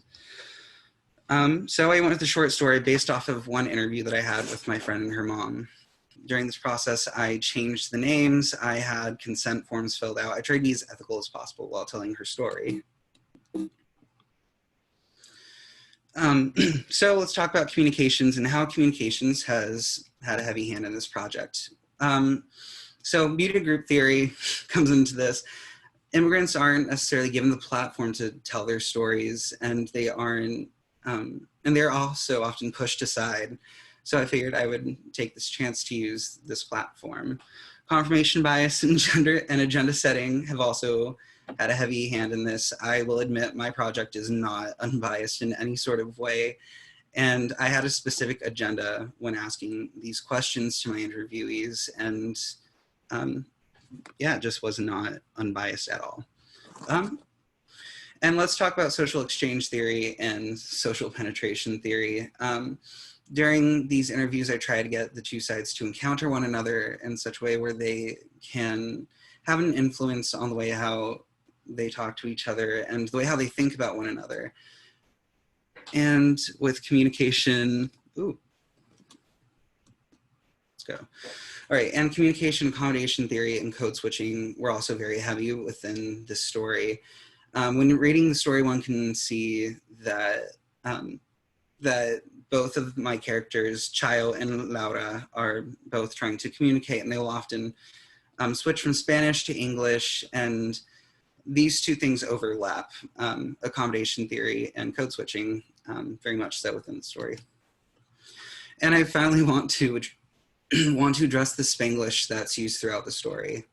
So I went with a short story based off of one interview that I had with my friend and her mom. During this process, I changed the names. I had consent forms filled out. I tried to be as ethical as possible while telling her story. So let's talk about communications and how communications has had a heavy hand in this project. So muted group theory comes into this. Immigrants aren't necessarily given the platform to tell their stories, and they aren't, and they're also often pushed aside. So I figured I would take this chance to use this platform. Confirmation bias and gender and agenda setting have also had a heavy hand in this. I will admit my project is not unbiased in any sort of way. And I had a specific agenda when asking these questions to my interviewees, and yeah, it just was not unbiased at all. And let's talk about social exchange theory and social penetration theory. During these interviews, I try to get the two sides to encounter one another in such a way where they can have an influence on the way how they talk to each other and the way how they think about one another. And with communication, let's go. All right, and communication accommodation theory and code switching were also very heavy within this story. When reading the story, one can see that that both of my characters, Chayo and Laura, are both trying to communicate, and they will often switch from Spanish to English, and these two things overlap, accommodation theory and code switching, very much so within the story. And I finally want to address the Spanglish that's used throughout the story.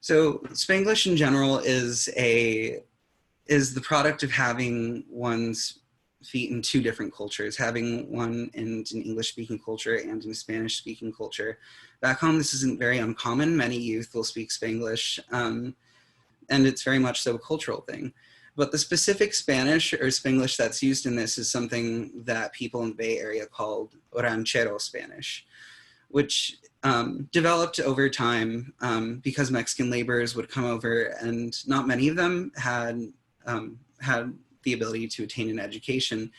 So Spanglish in general is the product of having one's feet in two different cultures, having one in an English-speaking culture and in a Spanish-speaking culture. Back home, this isn't very uncommon. Many youth will speak Spanglish, and it's very much so a cultural thing. But the specific Spanish or Spanglish that's used in this is something that people in the Bay Area called ranchero Spanish, which developed over time because Mexican laborers would come over, and not many of them had the ability to attain an education.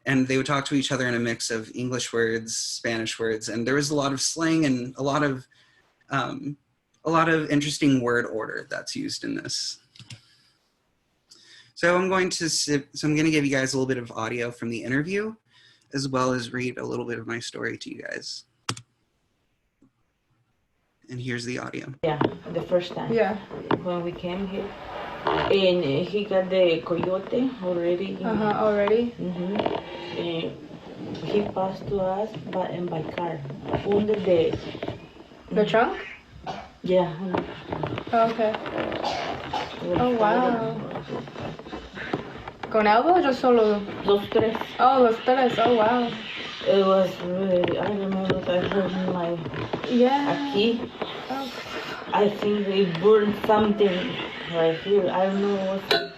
And they would talk to each other in a mix of English words, Spanish words, and there was a lot of slang and a lot of interesting word order that's used in this. So I'm going to give you guys a little bit of audio from the interview, as well as read a little bit of my story to you guys. And here's the audio. Yeah, the first time. Yeah. When we came here. And he got the coyote already. Already? Mm-hmm. And he passed to us by car. Under The trunk? Yeah. Oh, okay. Oh, wow. ¿Con elbow o yo solo? Los tres. Oh, los tres. Oh, wow. It was really, I remember I heard my aquí. Oh. I think they burned something right here. I don't know what.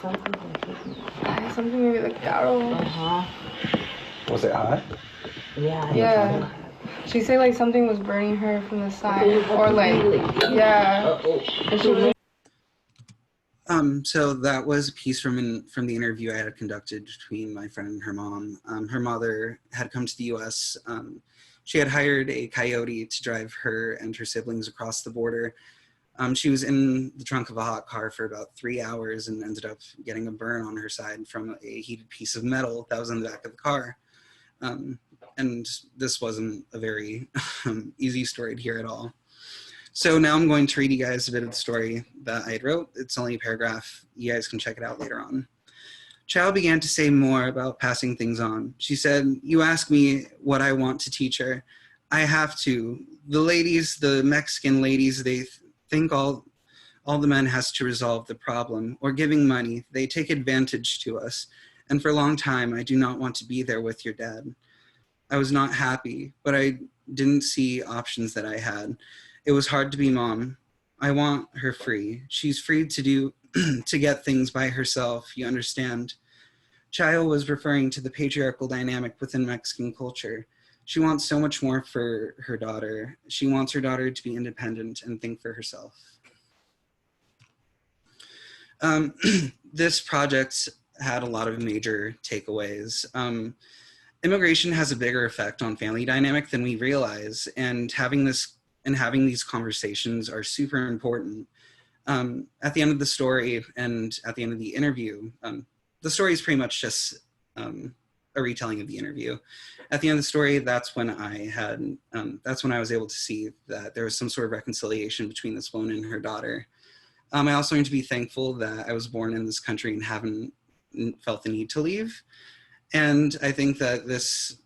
Something like this. Something maybe like Carol. Was it hot? Yeah. Yeah. She said like something was burning her from the side. Or like, yeah. And she was So that was a piece from the interview I had conducted between my friend and her mom. Her mother had come to the US. She had hired a coyote to drive her and her siblings across the border. She was in the trunk of a hot car for about 3 hours and ended up getting a burn on her side from a heated piece of metal that was in the back of the car. And this wasn't a very easy story to hear at all. So now I'm going to read you guys a bit of the story that I wrote. It's only a paragraph. You guys can check it out later on. Chow began to say more about passing things on. She said, "You ask me what I want to teach her. I have to. The ladies, the Mexican ladies, they think all the men has to resolve the problem, or giving money. They take advantage to us. And for a long time, I do not want to be there with your dad. I was not happy, but I didn't see options that I had. It was hard to be mom. I want her free. She's free to get things by herself, you understand." Chayo was referring to the patriarchal dynamic within Mexican culture. She wants so much more for her daughter. She wants her daughter to be independent and think for herself. This project had a lot of major takeaways. Immigration has a bigger effect on family dynamic than we realize, and having these conversations are super important. At the end of the story and at the end of the interview, the story is pretty much just a retelling of the interview. At the end of the story, that's when I was able to see that there was some sort of reconciliation between this woman and her daughter. I also need to be thankful that I was born in this country and haven't felt the need to leave. And I think that this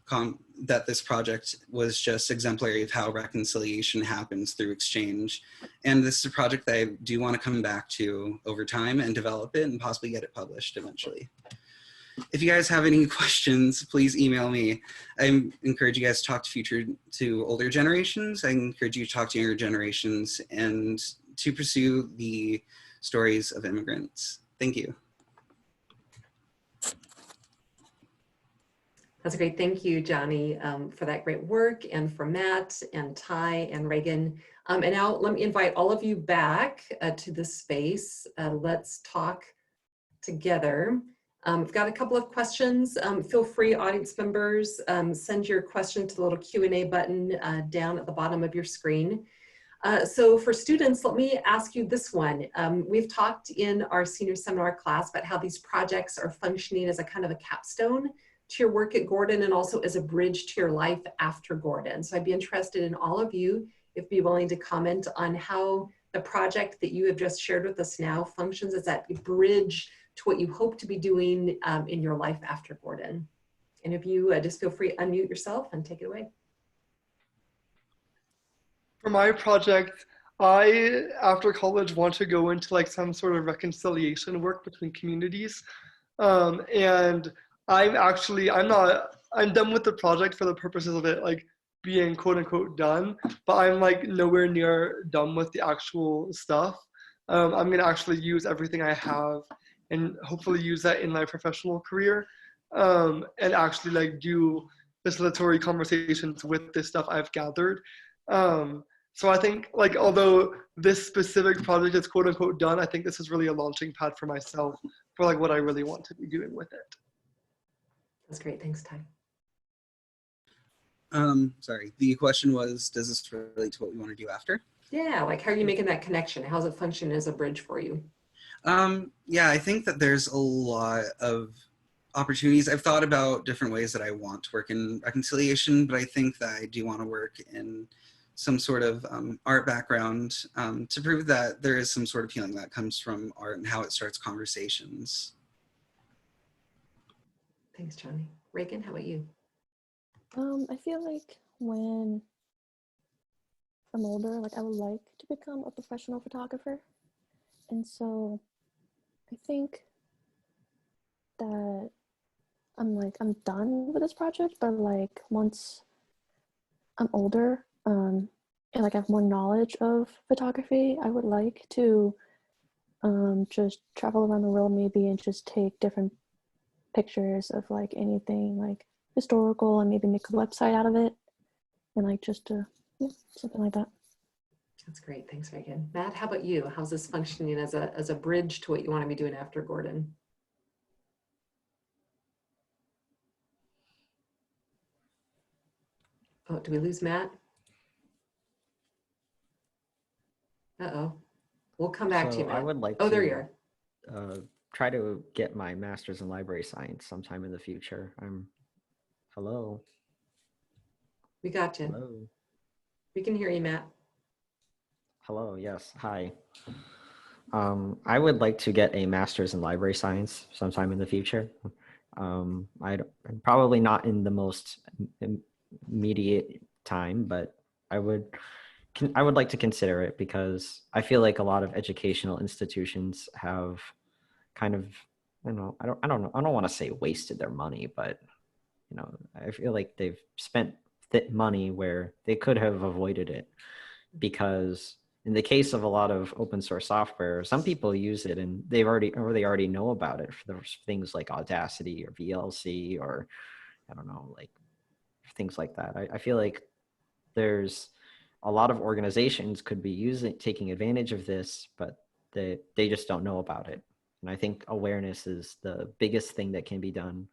project was just exemplary of how reconciliation happens through exchange. And this is a project that I do want to come back to over time and develop it and possibly get it published eventually. If you guys have any questions, please email me. I encourage you guys to talk to older generations. I encourage you to talk to younger generations and to pursue the stories of immigrants. Thank you. That's great. Thank you, Johnny, for that great work, and for Matt and Ty and Reagan. And now let me invite all of you back to the space. Let's talk together. We've got a couple of questions. Feel free, audience members, send your question to the little Q&A button down at the bottom of your screen. So for students, let me ask you this one. We've talked in our senior seminar class about how these projects are functioning as a kind of a capstone to your work at Gordon and also as a bridge to your life after Gordon. So I'd be interested in all of you, if you'd be willing to comment on how the project that you have just shared with us now functions as that bridge to what you hope to be doing in your life after Gordon. And if you just feel free to unmute yourself and take it away. For my project, I, after college, want to go into like some sort of reconciliation work between communities. And I'm done with the project for the purposes of it like being quote unquote done, but I'm like nowhere near done with the actual stuff. I'm gonna actually use everything I have and hopefully use that in my professional career, and actually like do facilitatory conversations with this stuff I've gathered. So I think like, although this specific project is quote unquote done, I think this is really a launching pad for myself for like what I really want to be doing with it. That's great, thanks, Ty. Sorry, the question was, does this relate to what we want to do after? Yeah, like how are you making that connection? How's it function as a bridge for you? Yeah, I think that there's a lot of opportunities. I've thought about different ways that I want to work in reconciliation, but I think that I do want to work in some sort of art background to prove that there is some sort of healing that comes from art and how it starts conversations. Thanks, Johnny. Reagan, how about you? I feel like when I'm older, like I would like to become a professional photographer. And so I think that I'm done with this project, but like once I'm older, and like I have more knowledge of photography, I would like to just travel around the world maybe and just take different pictures of like anything like historical and maybe make a website out of it, and like just yeah, something like that. That's great, thanks, Reagan. Matt, how about you? How's this functioning as a bridge to what you want to be doing after Gordon? Oh, do we lose Matt? Uh-oh. We'll come back to you, Matt. I would like oh, to there you are. try to get my master's in library science sometime in the future. Hello. We got you. Hello. We can hear you, Matt. Hello, yes, hi. I would like to get a master's in library science sometime in the future. I'm probably not in the most immediate time, but I would like to consider it because I feel like a lot of educational institutions have kind of, I don't want to say wasted their money, but you know, I feel like they've spent money where they could have avoided it, because in the case of a lot of open source software, some people use it and they already know about it for things like Audacity or VLC or I don't know, like things like that. I feel like there's a lot of organizations could be taking advantage of this, but they just don't know about it. And I think awareness is the biggest thing that can be done,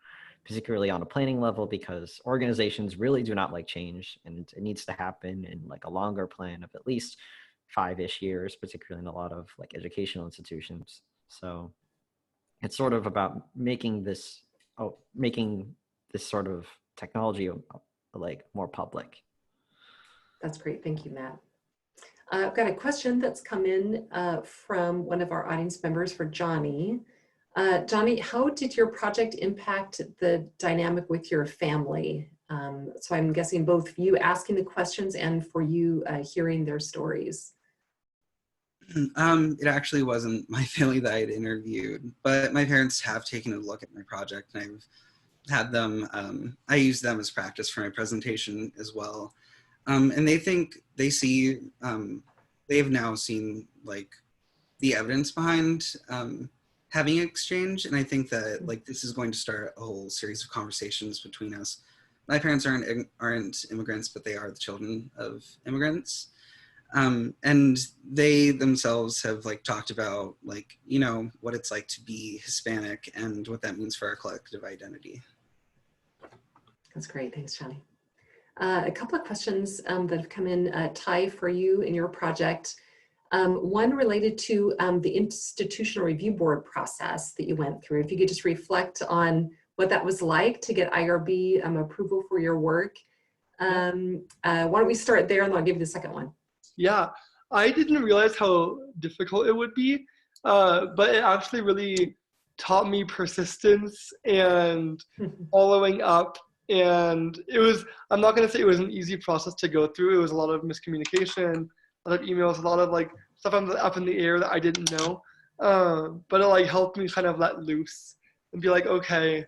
particularly on a planning level, because organizations really do not like change, and it needs to happen in like a longer plan of at least 5-ish years, particularly in a lot of like educational institutions. So it's sort of about making this sort of technology like more public. That's great. Thank you, Matt. I've got a question that's come in from one of our audience members for Johnny. Johnny, how did your project impact the dynamic with your family? So I'm guessing both you asking the questions and for you hearing their stories. It actually wasn't my family that I had interviewed, but my parents have taken a look at my project, and I've had them, I use them as practice for my presentation as well. And they've now seen like the evidence behind having an exchange. And I think that like this is going to start a whole series of conversations between us. My parents aren't immigrants, but they are the children of immigrants. And they themselves have like talked about like, you know, what it's like to be Hispanic and what that means for our collective identity. That's great. Thanks, Johnny. A couple of questions that have come in, Ty, for you in your project. One related to the institutional review board process that you went through. If you could just reflect on what that was like to get IRB approval for your work. Why don't we start there, and then I'll give you the second one. Yeah, I didn't realize how difficult it would be, but it actually really taught me persistence and following up. And it was, I'm not going to say it was an easy process to go through. It was a lot of miscommunication, a lot of emails, a lot of like stuff up in the air that I didn't know. But it like helped me kind of let loose and be like, okay,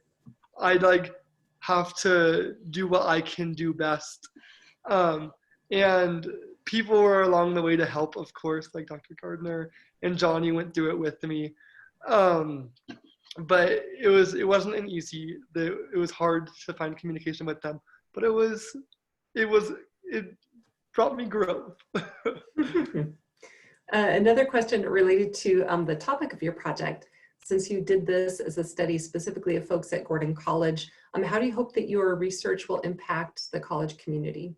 I like have to do what I can do best. And people were along the way to help, of course, like Dr. Gardner and Johnny went through it with me. But it wasn't an easy, it was hard to find communication with them, but it brought me growth. Another question related to the topic of your project. Since you did this as a study specifically of folks at Gordon College, how do you hope that your research will impact the college community?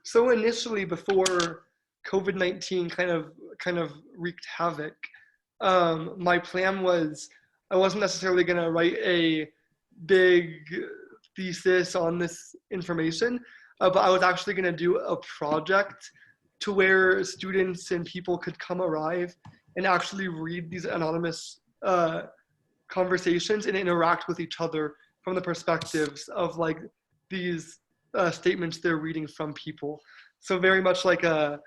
So initially, before COVID-19 kind of wreaked havoc, my plan was I wasn't necessarily going to write a big thesis on this information, but I was actually going to do a project to where students and people could come arrive and actually read these anonymous conversations and interact with each other from the perspectives of like these statements they're reading from people. So very much like I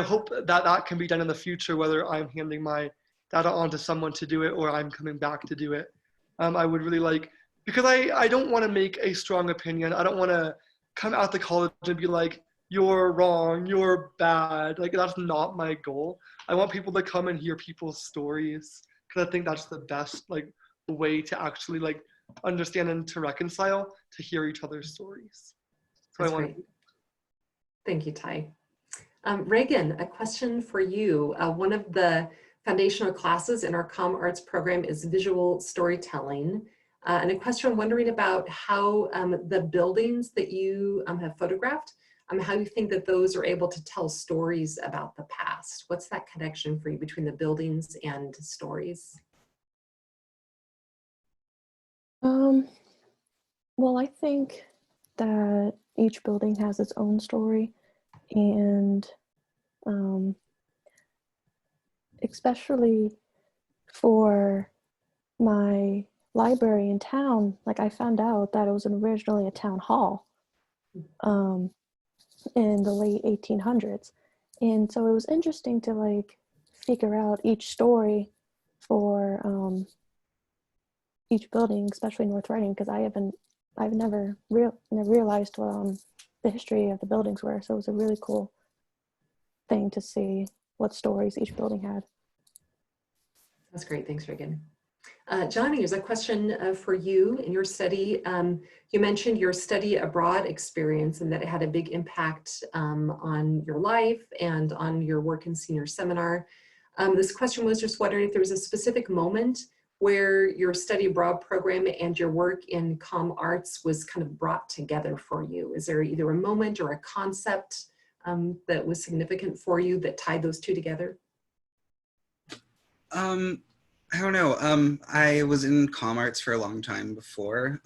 hope that can be done in the future, whether I'm handing my data on to someone to do it or I'm coming back to do it. I would really like, because I don't want to make a strong opinion. I don't want to come out the college and be like, you're wrong, you're bad. Like, that's not my goal. I want people to come and hear people's stories, because I think that's the best like way to actually like understand and to reconcile, to hear each other's stories. So That's great. Thank you, Ty. Reagan, a question for you. One of the foundational classes in our Comm Arts program is visual storytelling. And a question I'm wondering about how the buildings that you have photographed, how you think that those are able to tell stories about the past. What's that connection for you between the buildings and stories? Well, I think that each building has its own story, and especially for my library in town, like I found out that it was originally a town hall in the late 1800s. And so it was interesting to like figure out each story for each building, especially North Reading, because I've never realized the history of the buildings were. So it was a really cool thing to see what stories each building had. That's great. Thanks, Reagan. Johnny, there's a question for you in your study. You mentioned your study abroad experience and that it had a big impact on your life and on your work in senior seminar. This question was just wondering if there was a specific moment where your study abroad program and your work in comm arts was kind of brought together for you. Is there either a moment or a concept that was significant for you that tied those two together? I don't know. I was in comm arts for a long time before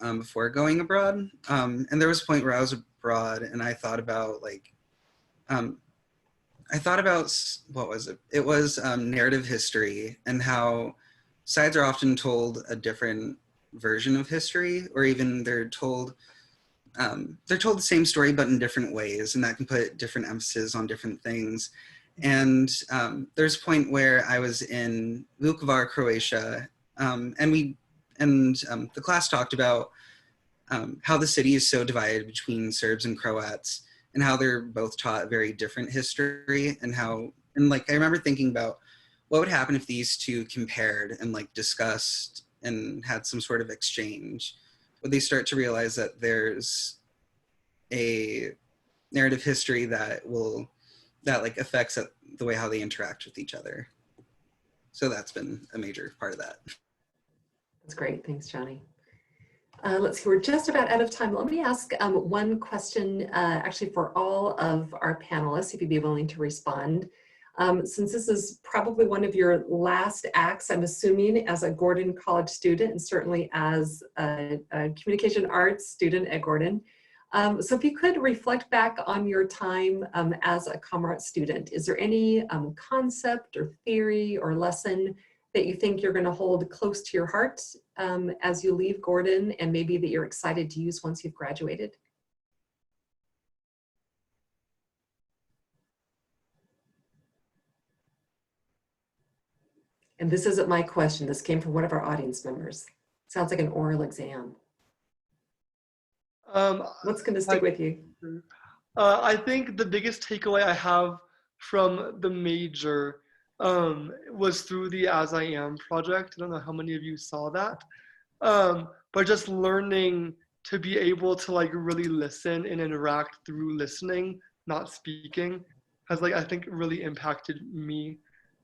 going abroad. And there was a point where I was abroad and I thought about like, what was it? It was narrative history and how sides are often told a different version of history, or even they're told the same story, but in different ways. And that can put different emphasis on different things. And there's a point where I was in Vukovar, Croatia, and the class talked about how the city is so divided between Serbs and Croats, and how they're both taught very different history, and like I remember thinking about what would happen if these two compared and like discussed and had some sort of exchange. Would they start to realize that there's a narrative history that like affects the way how they interact with each other? So that's been a major part of that. That's great. Thanks, Johnny. Let's see, we're just about out of time. Let me ask one question actually for all of our panelists, if you'd be willing to respond. Since this is probably one of your last acts, I'm assuming, as a Gordon College student and certainly as a communication arts student at Gordon, So if you could reflect back on your time as a Comrade student, is there any concept or theory or lesson that you think you're going to hold close to your heart as you leave Gordon, and maybe that you're excited to use once you've graduated? And this isn't my question. This came from one of our audience members. Sounds like an oral exam. What's going to stick with you? I think the biggest takeaway I have from the major was through the As I Am project. I don't know how many of you saw that, but just learning to be able to like really listen and interact through listening, not speaking, has like, I think really impacted me.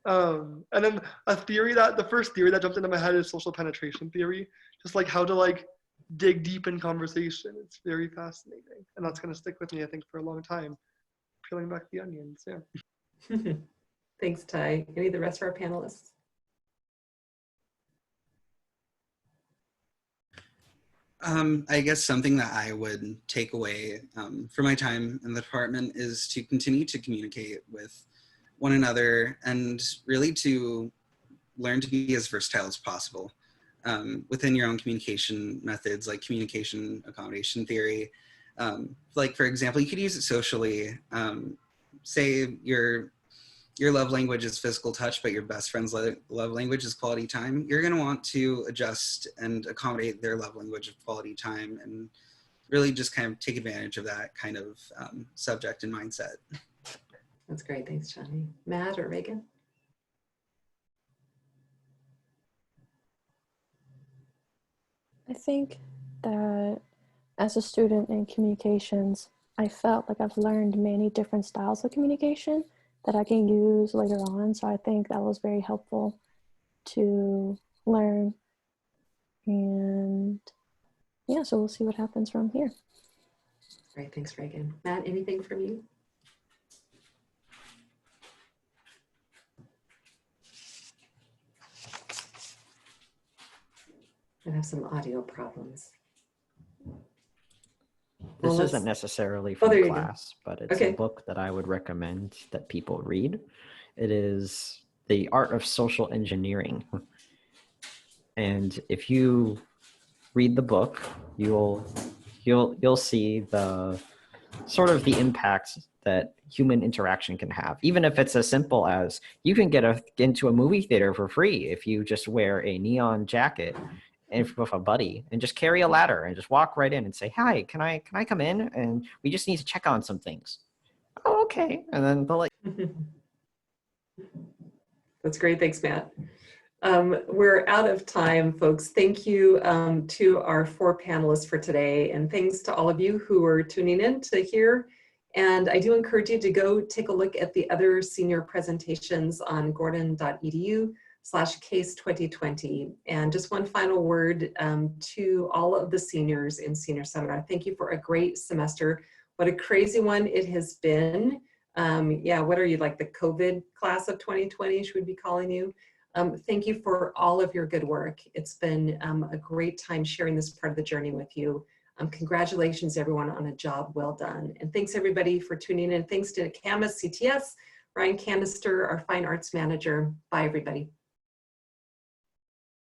And then the first theory that jumped into my head is social penetration theory, just like how to like dig deep in conversation. It's very fascinating, and that's going to stick with me, I think, for a long time, peeling back the onions. Yeah. Thanks, Ty. Any of the rest of our panelists? I guess something that I would take away from my time in the department is to continue to communicate with one another and really to learn to be as versatile as possible within your own communication methods, like communication accommodation theory. Like, for example, you could use it socially. Say your love language is physical touch, but your best friend's love language is quality time. You're going to want to adjust and accommodate their love language of quality time and really just kind of take advantage of that kind of subject and mindset. That's great. Thanks, Johnny. Matt or Reagan? I think that as a student in communications, I felt like I've learned many different styles of communication that I can use later on. So I think that was very helpful to learn. And yeah, so we'll see what happens from here. Great, thanks, Reagan. Matt, anything from you? I have some audio problems. This Well, isn't necessarily from there you class, but it's Okay. a book that I would recommend that people read. It is The Art of Social Engineering. And if you read the book, you'll see the sort of the impact that human interaction can have. Even if it's as simple as you can get into a movie theater for free if you just wear a neon jacket and with a buddy and just carry a ladder and just walk right in and say, "Hi, can I come in? And we just need to check on some things." Oh, okay. And then they'll like. That's great. Thanks, Matt. We're out of time, folks. Thank you to our 4 panelists for today, and thanks to all of you who are tuning in to hear. And I do encourage you to go take a look at the other senior presentations on gordon.edu/case 2020. And just one final word to all of the seniors in Senior Seminar. Thank you for a great semester. What a crazy one it has been. Yeah, what are you, like the COVID class of 2020, should we be calling you? Thank you for all of your good work. It's been a great time sharing this part of the journey with you. Congratulations, everyone, on a job well done. And thanks, everybody, for tuning in. Thanks to Camus CTS, Ryan Canister, our Fine Arts Manager. Bye, everybody.